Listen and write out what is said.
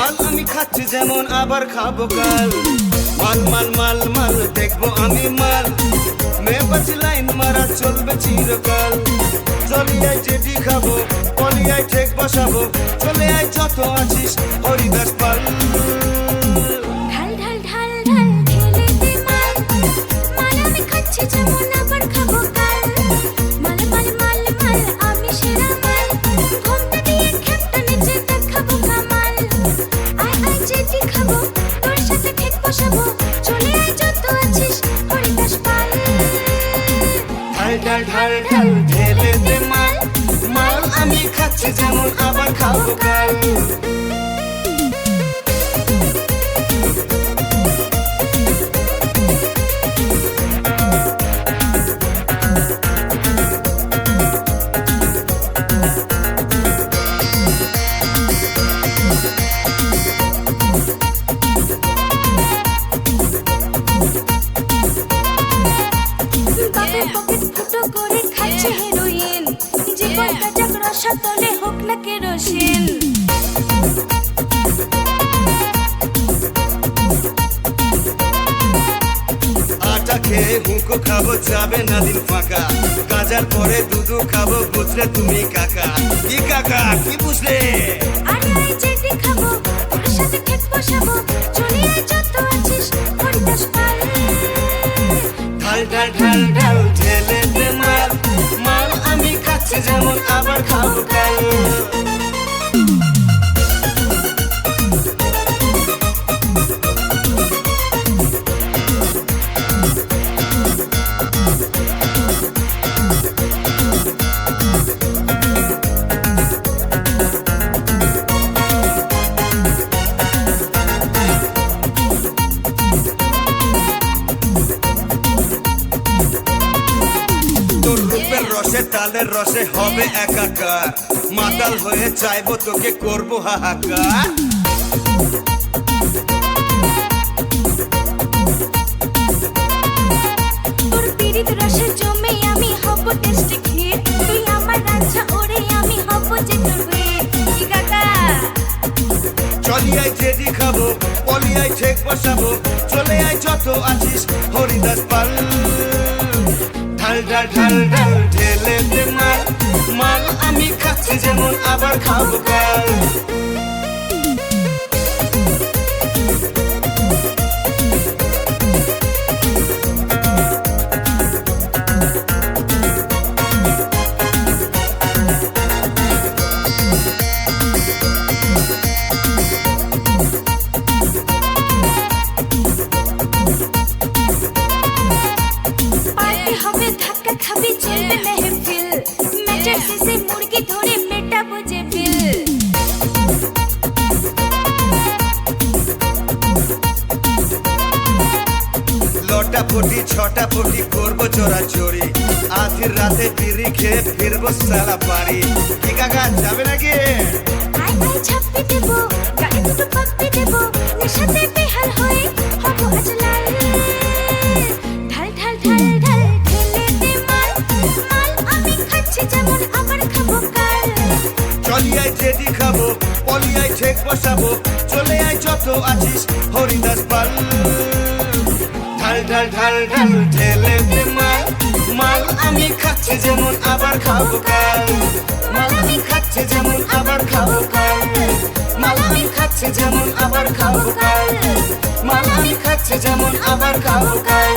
মাল আমি খাচ্ছি যেমন আবার খাবো কাল। মাল মাল মাল মাল দেখবো আমি মাল, মেয়ে পাচ্ছি লাইন মারা চলবে চিরকাল। চলিয়ায় যেটি খাবো, পলিয়ায় ঠেক বসাবো, চলে আয় যত আছিস হরিদাস পাল। ঢাল ঢাল ঢাল ঢাল ঢেলে দে মাল, মাল আমি খাচ্ছি যেমন আবার খাবো কাল। মাল মাল মাল মাল আমি সেরা মাল, ঘোমটা দিয়ে খেপটা নিচে দেখাবো কামাল। আয় আয় যেটি খাবো, তোর সাথে ঠেক বসাবো, চলে আয় যত আছিস হরিদাস পাল। ঢাল ঢাল ঢাল ঢাল ঢেলে দে মাল, মাল আমি খাচ্ছি যেমন আবার খাবো কাল। বাপের পকেট ফুটো করে খাচ্ছে হেরোইন, জীবনটা যাক রসাতলে হোক না কেরোসিন। আটা খেয়ে হুঁকো খাবো যাবে না দিন ফাঁকা, কাজার পরে দুধু খাবো বুঝলে তুমি কাকা। কি কাকা কি বুঝলে? আরে আয় যেটি খাবো, তোর সাথে ঠেক বসাবো, চলে আয় যত আছিস হরিদাস পাল। ঢাল ঢাল ঢাল ঢাল ঢেলে দে মাল, মাল আমি খাচ্ছি যেমন আবার খাবো কাল। তোর রূপের রসে তালের রসে হবে একাকার, মাতাল হয়ে চাইবো তোকে করবো হাহাকার। তোর পিরিত রসে জমে আমি হব টেস্টি ক্ষীর, তুই আমার রাজা ওরে আমি হব যে তোর বীর। কি কাকা? চলিয়ায় যেদি খাবো, পলিয়ায় ঠেক বসাবো, চলে আয় যত আছিস হরিদাস পাল। ঢাল ঢাল ঢাল ঢাল ঢেলে দে মাল, মাল আমি খাচ্ছি যেমন আবার খাবো কাল। পার্টি হবে ধাক্কা খাবি চলবে মেহফিল, ম্যাচের শেষে মুরগি ধরে মেটাবো যে বিল। লটা পটি ছটা পটি করবো চোরা চোরি, আধের রাতে বিড়ি খেয়ে ফিরবো সালা বাড়ি। কি কাকা যাবে নাকি? আয় আয় ছাপ্পি দেবো, গায়ে দুটো পাপ্পি দেবো, নেশাতে বেহাল হয়ে হব আজ লাল। ঢাল ঢাল ঢাল ঢাল ঢেলে দে মাল, মাল আমি খাচ্ছি যেমন আবার খাবো কাল। চলিয়ায় যেদি খাবো, পলিয়ায় ঠেক বসাবো, চলে আয় যত আছিস হরিদাস পাল। ঢাল ঢাল ঢাল ঢাল ঢেলে দে মাল, মাল আমি খাচ্ছি যেমন আবার খাবো কাল। মাল আমি খাচ্ছি যেমন আবার খাবো কাল, মাল আমি খাচ্ছি যেমন আবার খাবো কাল, মাল আমি খাচ্ছি যেমন আবার খাবো কাল।